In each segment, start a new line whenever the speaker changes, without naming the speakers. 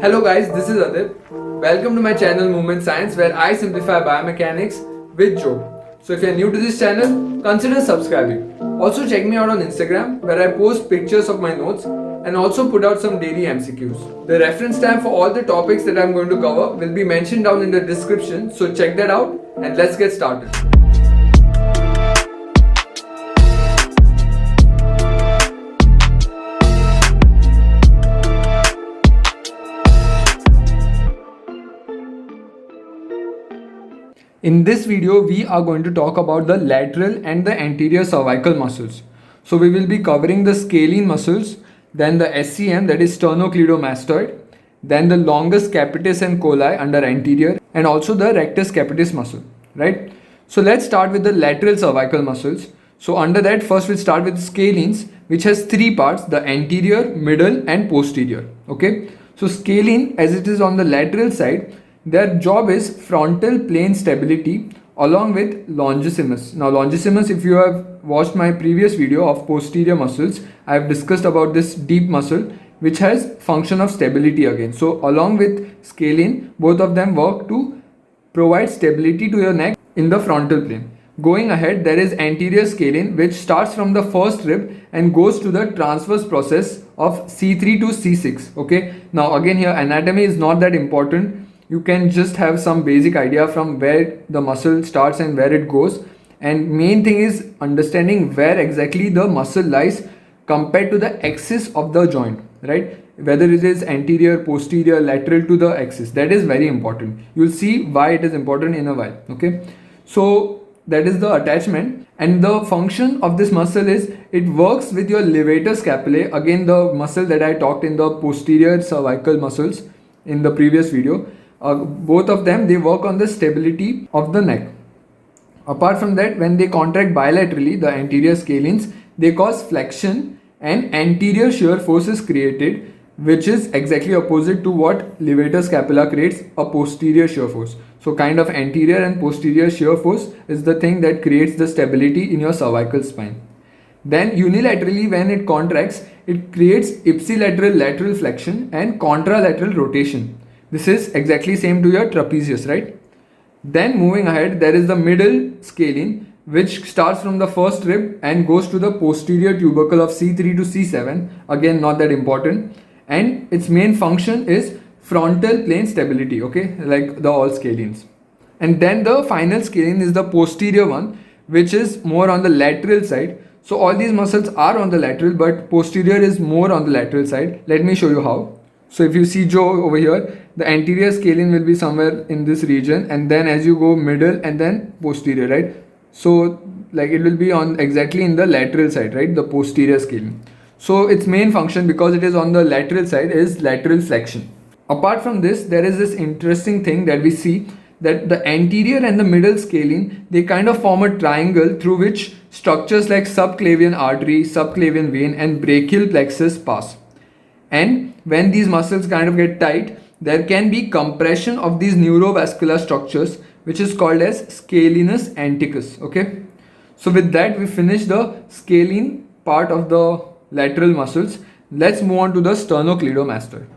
Hello guys, this is Adip. Welcome to my channel Movement Science where I simplify biomechanics with Joe. So if you're new to this channel, consider subscribing. Also check me out on Instagram where I post pictures of my notes and also put out some daily MCQs. The reference time for all the topics that I'm going to cover will be mentioned down in the description, so check that out and let's get started. In this video, we are going to talk about the lateral and the anterior cervical muscles. So we will be covering the scalene muscles, then the SCM, that is sternocleidomastoid, then the longus capitis and colli under anterior, and also the rectus capitis muscle, right? So let's start with the lateral cervical muscles. So under that, first we'll start with scalenes, which has three parts: the anterior, middle and posterior, okay? So scalene, as it is on the lateral side, their job is frontal plane stability along with longissimus. Now longissimus, if you have watched my previous video of posterior muscles, I have discussed about this deep muscle which has function of stability again. So along with scalene, both of them work to provide stability to your neck in the frontal plane. Going ahead, there is anterior scalene, which starts from the first rib and goes to the transverse process of C3 to C6. Okay, now again here anatomy is not that important. You can just have some basic idea from where the muscle starts and where it goes, and main thing is understanding where exactly the muscle lies compared to the axis of the joint, right? Whether it is anterior, posterior, lateral to the axis. That is very important. You'll see why it is important in a while. Okay, so that is the attachment, and the function of this muscle is it works with your levator scapulae, again the muscle that I talked in the posterior cervical muscles in the previous video. Both of them, they work on the stability of the neck. Apart from that, when they contract bilaterally, the anterior scalenes, they cause flexion and anterior shear force is created, which is exactly opposite to what levator scapula creates, a posterior shear force. So kind of anterior and posterior shear force is the thing that creates the stability in your cervical spine. Then unilaterally, when it contracts, it creates ipsilateral lateral flexion and contralateral rotation. This is exactly same to your trapezius, right? Then moving ahead, there is the middle scalene, which starts from the first rib and goes to the posterior tubercle of C3 to C7. Again, not that important. And its main function is frontal plane stability, okay? Like the all scalenes. And then the final scalene is the posterior one, which is more on the lateral side. So all these muscles are on the lateral, but posterior is more on the lateral side. Let me show you how. So if you see Joe over here, the anterior scalene will be somewhere in this region, and then as you go middle and then posterior, right? So like it will be on exactly in the lateral side, right? The posterior scalene. So its main function, because it is on the lateral side, is lateral flexion. Apart from this, there is this interesting thing that we see, that the anterior and the middle scalene, they kind of form a triangle through which structures like subclavian artery, subclavian vein and brachial plexus pass. And when these muscles kind of get tight, there can be compression of these neurovascular structures, which is called as scalenus anticus. Okay, so with that we finish the scalene part of the lateral muscles. Let's move on to the sternocleidomastoid.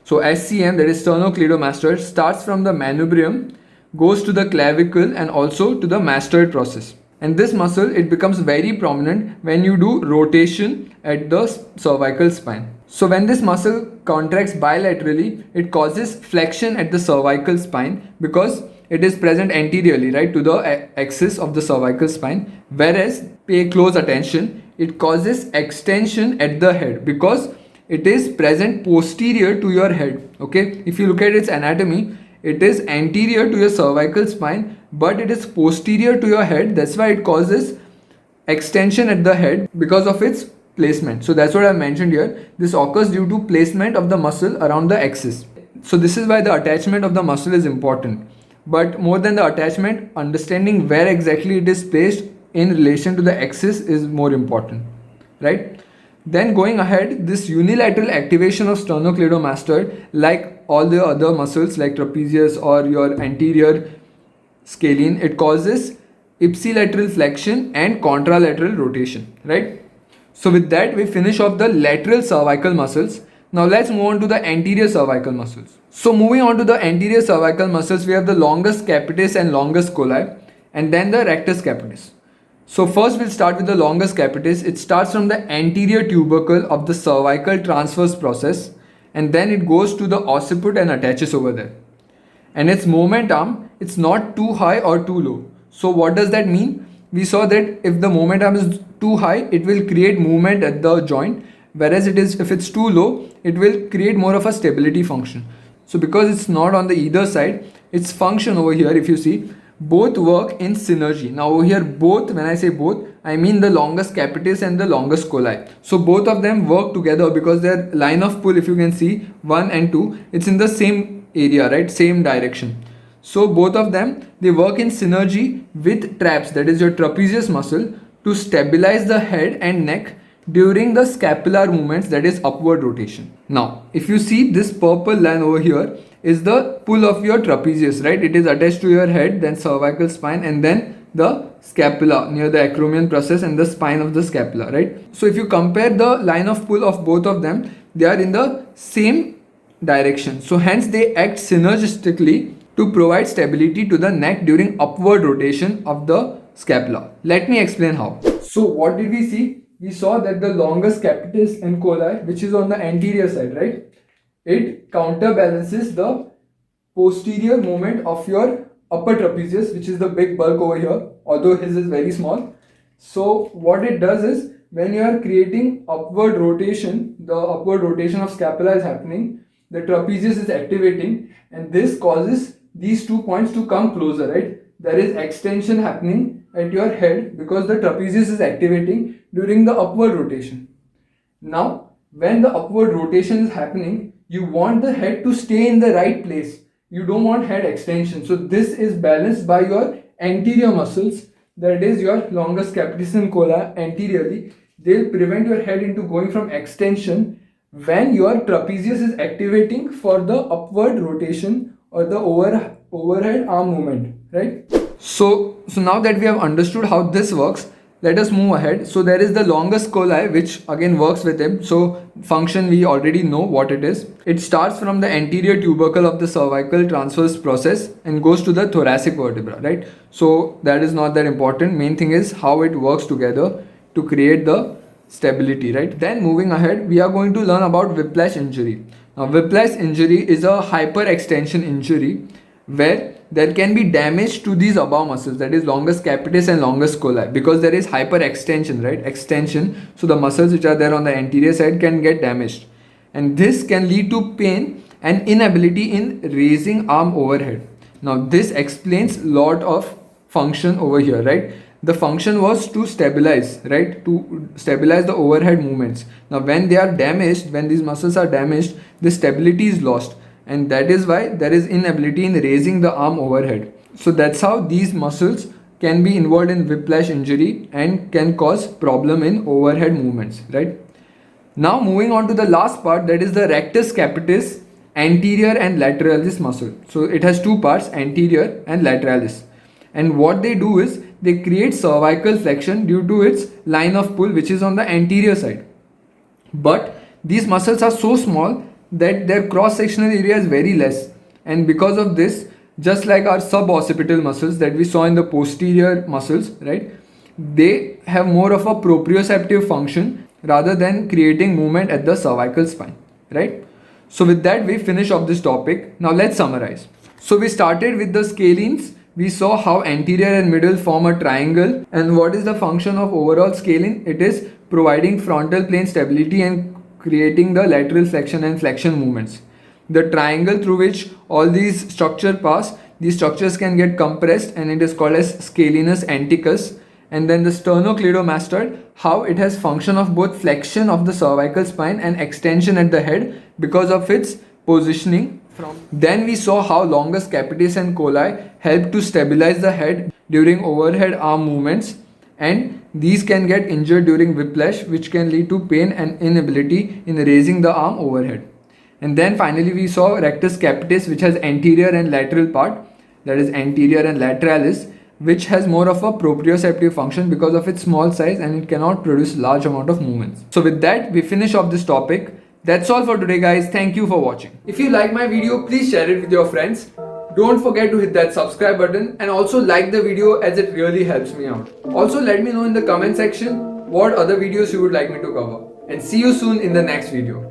So SCM, that is sternocleidomastoid, starts from the manubrium, goes to the clavicle and also to the mastoid process. And this muscle, it becomes very prominent when you do rotation at the cervical spine. So when this muscle contracts bilaterally, it causes flexion at the cervical spine because it is present anteriorly, right, to the axis of the cervical spine. Whereas, pay close attention, it causes extension at the head because it is present posterior to your head. Okay, if you look at its anatomy, it is anterior to your cervical spine, but it is posterior to your head. That's why it causes extension at the head because of its placement. So that's what I mentioned here. This occurs due to placement of the muscle around the axis. So this is why the attachment of the muscle is important. But more than the attachment, understanding where exactly it is placed in relation to the axis is more important, right? Then going ahead, this unilateral activation of sternocleidomastoid, like all the other muscles like trapezius or your anterior scalene, it causes ipsilateral flexion and contralateral rotation, right? So with that, we finish off the lateral cervical muscles. Now let's move on to the anterior cervical muscles. So moving on to the anterior cervical muscles, we have the longus capitis and longus colli, and then the rectus capitis. So first we'll start with the longus capitis. It starts from the anterior tubercle of the cervical transverse process, and then it goes to the occiput and attaches over there. And its movement arm, it's not too high or too low. So what does that mean? We saw that if the movement arm is too high, it will create movement at the joint, whereas if it's too low, it will create more of a stability function. So because it's not on the either side, its function over here, if you see, both work in synergy. Now over here, both, when I say both, I mean the longus capitis and the longus colli. So both of them work together because their line of pull, if you can see 1 and 2, it's in the same area, right? Same direction. So both of them, they work in synergy with traps, that is your trapezius muscle, to stabilize the head and neck during the scapular movements, that is upward rotation. Now, if you see this purple line over here is the pull of your trapezius, right? It is attached to your head, then cervical spine, and then the scapula near the acromion process and the spine of the scapula, right? So if you compare the line of pull of both of them, they are in the same direction. So hence they act synergistically to provide stability to the neck during upward rotation of the scapula. Let me explain how. So what did we see? We saw that the longus capitis and colli, which is on the anterior side, right? It counterbalances the posterior movement of your upper trapezius, which is the big bulk over here, although his is very small. So what it does is, when you are creating upward rotation, the upward rotation of scapula is happening, the trapezius is activating, and this causes these 2 points to come closer, right? There is extension happening at your head because the trapezius is activating during the upward rotation. Now, when the upward rotation is happening, you want the head to stay in the right place. You don't want head extension. So this is balanced by your anterior muscles, that is your longus capitis and colli anteriorly. They'll prevent your head into going from extension when your trapezius is activating for the upward rotation or the overhead arm movement, right? So now that we have understood how this works, let us move ahead. So there is the longus colli, which again works with him. So function, we already know what it is. It starts from the anterior tubercle of the cervical transverse process and goes to the thoracic vertebra, right? So that is not that important. Main thing is how it works together to create the stability, right? Then moving ahead, we are going to learn about whiplash injury. Now whiplash injury is a hyperextension injury where there can be damage to these above muscles, that is longus capitis and longus colli, because there is hyperextension, right? Extension. So the muscles which are there on the anterior side can get damaged, and this can lead to pain and inability in raising arm overhead. Now this explains lot of function over here, right? The function was to stabilize, right? To stabilize the overhead movements. Now when they are damaged, when these muscles are damaged, the stability is lost, and that is why there is inability in raising the arm overhead. So that's how these muscles can be involved in whiplash injury and can cause problem in overhead movements, right? Now moving on to the last part, that is the rectus capitis anterior and lateralis muscle. So it has two parts, anterior and lateralis, and what they do is they create cervical flexion due to its line of pull, which is on the anterior side. But these muscles are so small that their cross-sectional area is very less, and because of this, just like our suboccipital muscles that we saw in the posterior muscles, right, they have more of a proprioceptive function rather than creating movement at the cervical spine, right? So with that, we finish off this topic. Now let's summarize. So we started with the scalenes. We saw how anterior and middle form a triangle, and what is the function of overall scalene? It is providing frontal plane stability and creating the lateral flexion and flexion movements. The triangle through which all these structures pass, these structures can get compressed, and it is called as scalenus anticus. And then the sternocleidomastoid, how it has function of both flexion of the cervical spine and extension at the head because of its positioning. Then we saw how longus capitis and colli help to stabilize the head during overhead arm movements, and these can get injured during whiplash, which can lead to pain and inability in raising the arm overhead. And then finally we saw rectus capitis, which has anterior and lateral part, that is anterior and lateralis, which has more of a proprioceptive function because of its small size and it cannot produce large amount of movements. So with that, we finish off this topic. That's all for today, guys. Thank you for watching. If you like my video, please share it with your friends. Don't forget to hit that subscribe button and also like the video as it really helps me out. Also, let me know in the comment section what other videos you would like me to cover. And see you soon in the next video.